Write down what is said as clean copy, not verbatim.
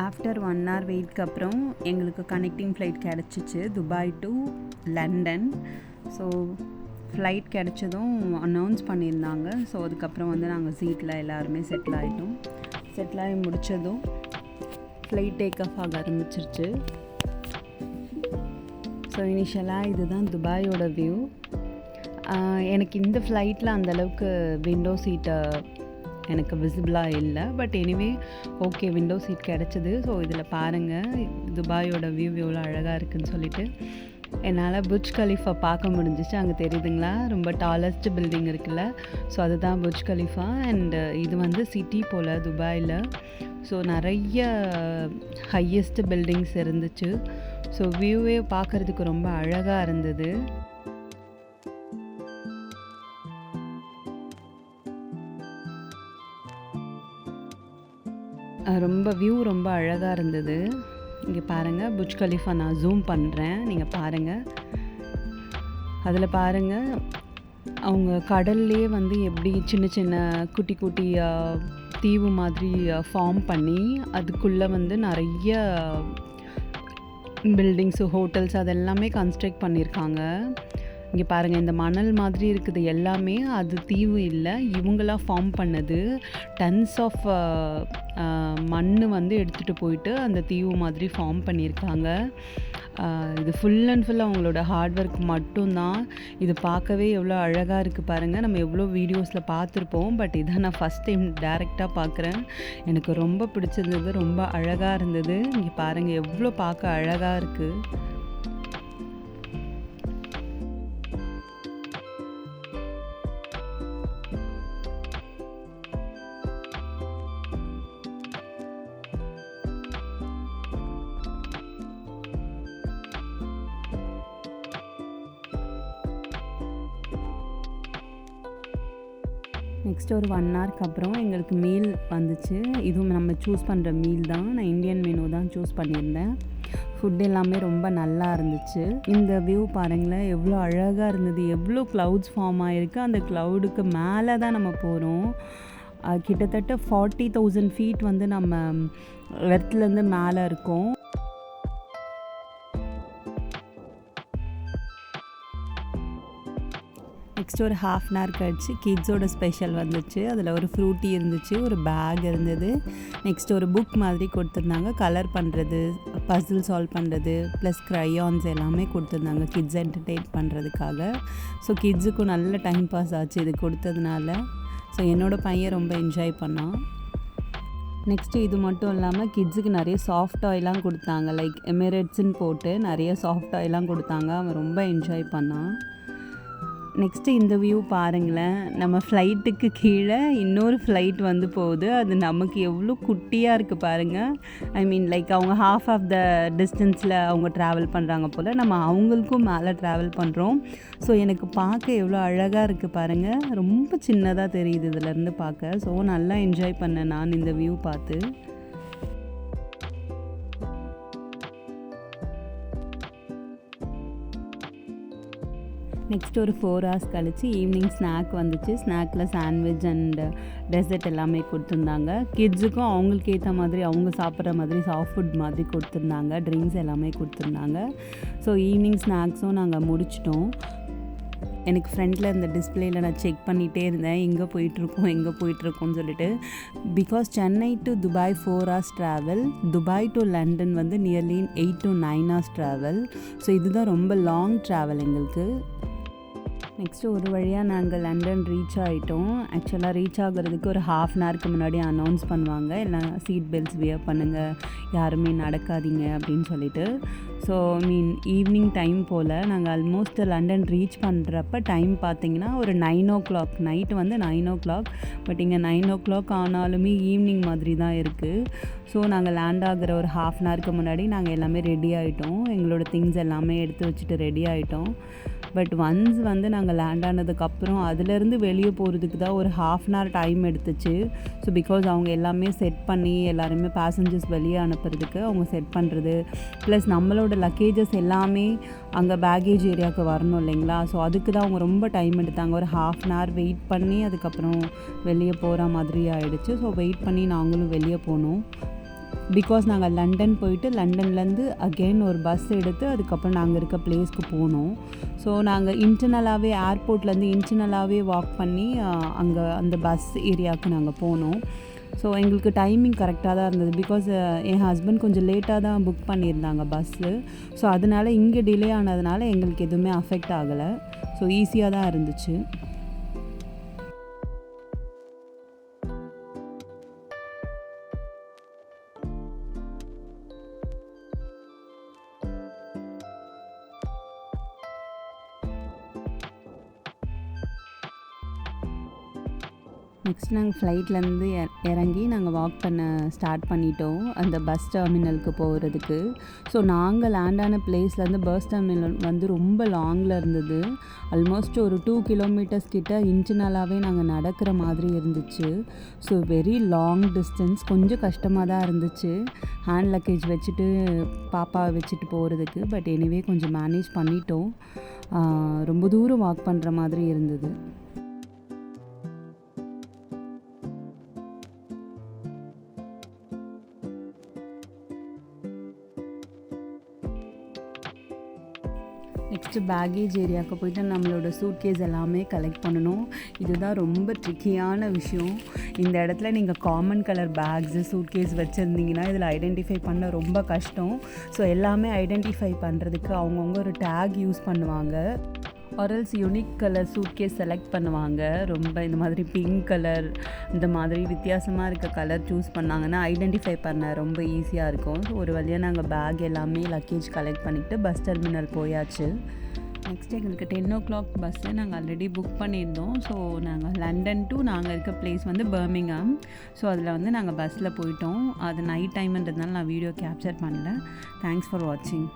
After 1 hour வெயிட்க்கு அப்புறம் எங்களுக்கு கனெக்டிங் ஃப்ளைட் கிடச்சிச்சு, Dubai to London. So flight கிடச்சதும் அனௌன்ஸ் பண்ணியிருந்தாங்க. ஸோ அதுக்கப்புறம் வந்து நாங்கள் சீட்டில் எல்லாருமே செட்டில் ஆகிட்டோம். செட்டில் ஆகி முடித்ததும் ஃப்ளைட் டேக் ஆஃப் ஆக ஆரம்பிச்சிருச்சு. ஸோ இனிஷியலாக இதுதான் துபாயோட வியூ. எனக்கு இந்த ஃப்ளைட்டில் அந்தளவுக்கு விண்டோ சீட்டை எனக்கு விசிபிளாக இல்லை. But anyway okay, window seat கிடச்சிது. ஸோ இதில் பாருங்கள் துபாயோட வியூ எவ்வளோ அழகாக இருக்குதுன்னு சொல்லிட்டு என்னால் புர்ஜ் கலீஃபா பார்க்க முடிஞ்சிச்சு. அங்கே தெரியுதுங்களா, ரொம்ப டாலஸ்ட் பில்டிங் இருக்குல்ல, ஸோ அதுதான் புர்ஜ் கலீஃபா. அண்டு இது வந்து சிட்டி போல் துபாயில். ஸோ நிறைய ஹையஸ்ட் பில்டிங்ஸ் இருந்துச்சு. ஸோ வியூவே பார்க்குறதுக்கு ரொம்ப அழகாக இருந்தது. ரொம்ப அழகாக இருந்தது. இங்கே பாருங்கள் புர்ஜ் கலீஃபா, நான் ஜூம் பண்ணுறேன், நீங்கள் பாருங்கள். அதில் பாருங்கள் அவங்க கடல்லே வந்து எப்படி சின்ன சின்ன குட்டி குட்டி தீவு மாதிரி ஃபார்ம் பண்ணி அதுக்குள்ளே வந்து நிறைய பில்டிங்ஸு, ஹோட்டல்ஸ் அதெல்லாமே கன்ஸ்ட்ரக்ட் பண்ணியிருக்காங்க. இங்கே பாருங்கள், இந்த மணல் மாதிரி இருக்குது எல்லாமே அது தீவு இல்லை, இவங்களாம் ஃபார்ம் பண்ணது. டன்ஸ் ஆஃப் மண் வந்து எடுத்துகிட்டு போயிட்டு அந்த தீவு மாதிரி ஃபார்ம் பண்ணியிருக்காங்க. இது ஃபுல் அண்ட் ஃபுல் அவங்களோட ஹார்ட் ஒர்க் மட்டும்தான். இது பார்க்கவே எவ்வளோ அழகாக இருக்குது பாருங்கள். நம்ம எவ்வளோ வீடியோஸில் பார்த்துருப்போம், பட் இதை நான் ஃபஸ்ட் டைம் டைரெக்டாக பார்க்குறேன். எனக்கு ரொம்ப பிடிச்சிருந்தது, ரொம்ப அழகாக இருந்தது. இங்கே பாருங்கள் எவ்வளோ பார்க்க அழகாக இருக்குது. நெக்ஸ்ட் ஒரு 1 hourக்கு அப்புறம் எங்களுக்கு மீல் வந்துச்சு. இதுவும் நம்ம சூஸ் பண்ணுற மீல் தான். நான் இந்தியன் மெனு தான் சூஸ் பண்ணியிருந்தேன். ஃபுட் எல்லாமே ரொம்ப நல்லா இருந்துச்சு. இந்த வியூ பாருங்களேன் எவ்வளோ அழகாக இருந்தது, எவ்வளோ க்ளவுட்ஸ் ஃபார்ம் ஆகிருக்கு. அந்த க்ளவுடுக்கு மேலே தான் நம்ம போகிறோம். கிட்டத்தட்ட 40,000 feet வந்து நம்ம எர்த்லேருந்து மேலே இருக்கோம். நெக்ஸ்ட் ஒரு 1/2 hour கழிச்சு கிட்ஸோட ஸ்பெஷல் வந்துச்சு. அதில் ஒரு ஃப்ரூட்டி இருந்துச்சு, ஒரு பேக் இருந்தது. நெக்ஸ்ட் ஒரு புக் மாதிரி கொடுத்துருந்தாங்க, கலர் பண்ணுறது, பசில் சால்வ் பண்ணுறது, ப்ளஸ் க்ரையான்ஸ் எல்லாமே கொடுத்துருந்தாங்க கிட்ஸ் என்டர்டெயின் பண்ணுறதுக்காக. ஸோ கிட்ஸுக்கும் நல்ல டைம் பாஸ் ஆச்சு இது கொடுத்ததுனால. ஸோ என்னோடய பையன் ரொம்ப என்ஜாய் பண்ணான். நெக்ஸ்ட்டு இது மட்டும் இல்லாமல் கிட்ஸுக்கு நிறைய சாஃப்ட் டாய்லாம் கொடுத்தாங்க, லைக் எமிரேட்ஸ்ன்னு போட்டு நிறைய சாஃப்ட் டாய்லாம் கொடுத்தாங்க. அவன் ரொம்ப என்ஜாய் பண்ணான். நெக்ஸ்ட்டு இந்த வியூ பாருங்களேன், நம்ம ஃப்ளைட்டுக்கு கீழே இன்னொரு ஃப்ளைட் வந்து போகுது. அது நமக்கு எவ்வளோ குட்டியாக இருக்குது பாருங்கள். ஐ மீன் லைக் அவங்க ஹாஃப் ஆஃப் த டிஸ்டன்ஸில் அவங்க ட்ராவல் பண்ணுறாங்க போல், நம்ம அவங்களுக்கும் மேலே ட்ராவல் பண்ணுறோம். ஸோ எனக்கு பார்க்க எவ்வளோ அழகாக இருக்குது பாருங்கள், ரொம்ப சின்னதாக தெரியுது இதிலேருந்து பார்க்க. ஸோ நல்லா என்ஜாய் பண்ணேன் நான் இந்த வியூ பார்த்து. நெக்ஸ்ட் ஒரு 4 hours கழிச்சு ஈவினிங் ஸ்நாக் வந்துச்சு. ஸ்நாக்கில் சாண்ட்விச் அண்ட் டெசர்ட் எல்லாமே கொடுத்துருந்தாங்க. கிட்ஸுக்கும் அவங்களுக்கு ஏற்ற மாதிரி அவங்க சாப்பிட்ற மாதிரி சாஃப்ட் ஃபுட் மாதிரி கொடுத்துருந்தாங்க. ட்ரிங்க்ஸ் எல்லாமே கொடுத்துருந்தாங்க. ஸோ ஈவினிங் ஸ்நாக்ஸும் நாங்கள் முடிச்சிட்டோம். எனக்கு ஃப்ரண்டில் இந்த டிஸ்பிளேயில் நான் செக் பண்ணிகிட்டே இருந்தேன், எங்கே போயிட்டுருக்கோம்னு சொல்லிட்டு. Because Chennai to Dubai 4 hours travel, Dubai to London வந்து nearly 8 to 9 hours travel. So இதுதான் ரொம்ப லாங் ட்ராவல் எங்களுக்கு. நெக்ஸ்ட்டு ஒரு வழியாக நாங்கள் லண்டன் ரீச் ஆகிட்டோம். ஆக்சுவலாக ரீச் ஆகிறதுக்கு ஒரு 1/2 hourக்கு முன்னாடி அனௌன்ஸ் பண்ணுவாங்க, எல்லாம் சீட் பெல்ட்ஸ் வியர் பண்ணுங்கள், யாருமே நடக்காதீங்க அப்படின்னு சொல்லிட்டு. ஸோ ஈவினிங் டைம் போல் நாங்கள் ஆல்மோஸ்ட் லண்டன் ரீச் பண்ணுறப்ப டைம் பார்த்திங்கன்னா ஒரு 9 o'clock, நைட்டு வந்து 9 o'clock. பட் இங்கே 9 o'clock ஆனாலுமே ஈவினிங் மாதிரி தான் இருக்குது. ஸோ நாங்கள் லேண்ட் ஆகிற ஒரு 1/2 hourக்கு முன்னாடி நாங்கள் எல்லாமே ரெடி ஆகிட்டோம். எங்களோட திங்ஸ் எல்லாமே எடுத்து வச்சுட்டு ரெடி ஆகிட்டோம். பட் ஒன்ஸ் வந்து நாங்கள் லேண்ட் ஆனதுக்கப்புறம் அதுலேருந்து வெளியே போகிறதுக்கு தான் ஒரு 1/2 hour டைம் எடுத்துச்சு. ஸோ பிகாஸ் அவங்க எல்லாமே செட் பண்ணி எல்லாருமே பேசஞ்சர்ஸ் வெளியே அனுப்புறதுக்கு அவங்க செட் பண்ணுறது, ப்ளஸ் நம்மளோட லக்கேஜஸ் எல்லாமே அங்கே பேகேஜ் ஏரியாவுக்கு வரணும் இல்லைங்களா. ஸோ அதுக்கு தான் அவங்க ரொம்ப டைம் எடுத்தாங்க. ஒரு 1/2 hour வெயிட் பண்ணி அதுக்கப்புறம் வெளியே போகிற மாதிரி ஆகிடுச்சு. ஸோ வெயிட் பண்ணி நாங்களும் வெளியே போனோம். பிகாஸ் நாங்கள் லண்டன் போயிட்டு லண்டன்லேருந்து அகெயின் ஒரு பஸ் எடுத்து அதுக்கப்புறம் நாங்கள் இருக்க பிளேஸ்க்கு போனோம். ஸோ நாங்கள் இன்டர்னலாகவே ஏர்போர்ட்லேருந்து இன்டர்னலாகவே வாக் பண்ணி அங்கே அந்த பஸ் ஏரியாவுக்கு நாங்கள் போனோம். ஸோ எங்களுக்கு டைமிங் கரெக்டாக தான் இருந்தது. பிகாஸ் என் ஹஸ்பண்ட் கொஞ்சம் லேட்டாக தான் புக் பண்ணியிருந்தாங்க பஸ்ஸு. ஸோ அதனால் இங்கே டிலே ஆனதுனால எங்களுக்கு எதுவுமே அஃபெக்ட் ஆகலை. ஸோ ஈஸியாக தான் இருந்துச்சு. நெக்ஸ்ட் நாங்கள் ஃப்ளைட்லேருந்து இறங்கி நாங்கள் வாக் பண்ண ஸ்டார்ட் பண்ணிட்டோம் அந்த பஸ் டெர்மினலுக்கு போகிறதுக்கு. ஸோ நாங்கள் லேண்டான பிளேஸ்லேருந்து பஸ் டெர்மினல் வந்து ரொம்ப லாங்கில் இருந்தது. ஆல்மோஸ்ட் ஒரு 2 கிலோமீட்டர்ஸ் கிட்ட இன்டர்னலாகவே நாங்கள் நடக்கிற மாதிரி இருந்துச்சு. ஸோ வெரி லாங் டிஸ்டன்ஸ், கொஞ்சம் கஷ்டமாக தான் இருந்துச்சு ஹேண்ட் லக்கேஜ் வச்சுட்டு பாப்பாவை வச்சுட்டு போகிறதுக்கு. பட் எனிவே கொஞ்சம் மேனேஜ் பண்ணிட்டோம். ரொம்ப தூரம் வாக் பண்ணுற மாதிரி இருந்தது. நெக்ஸ்ட்டு பேக்கேஜ் ஏரியாவுக்கு போய்ட்டு நம்மளோட சூட்கேஸ் எல்லாமே கலெக்ட் பண்ணணும். இதுதான் ரொம்ப ட்ரிக்கியான விஷயம். இந்த இடத்துல நீங்கள் காமன் கலர் பேக்ஸு சூட்கேஸ் வச்சுருந்தீங்கன்னா இதில் ஐடென்டிஃபை பண்ண ரொம்ப கஷ்டம். ஸோ எல்லாமே ஐடென்டிஃபை பண்ணுறதுக்கு அவங்கவுங்க ஒரு டேக் யூஸ் பண்ணுவாங்க. ஆர்எல்ஸ் யூனிக் கலர் சூட்கேஸ் செலக்ட் பண்ணுவாங்க. ரொம்ப இந்த மாதிரி பிங்க் கலர் இந்த மாதிரி வித்தியாசமாக இருக்க கலர் சூஸ் பண்ணாங்கன்னா ஐடென்டிஃபை பண்ண ரொம்ப ஈஸியாக இருக்கும். ஸோ ஒரு வழியாக நாங்கள் பேக் எல்லாமே லக்கேஜ் கலெக்ட் பண்ணிவிட்டு பஸ் டெர்மினல் போயாச்சு. நெக்ஸ்ட் எங்களுக்கு 10 o'clock பஸ்ஸு நாங்கள் ஆல்ரெடி புக் பண்ணியிருந்தோம். ஸோ நாங்கள் லண்டன் டு நாங்கள் இருக்க பிளேஸ் வந்து பர்மிங்ஹாம். ஸோ அதில் வந்து நாங்கள் பஸ்ஸில் போயிட்டோம். அது நைட் டைம்ன்றதுனால நான் வீடியோ கேப்சர் பண்ணல. தேங்க்ஸ் ஃபார் வாட்சிங்.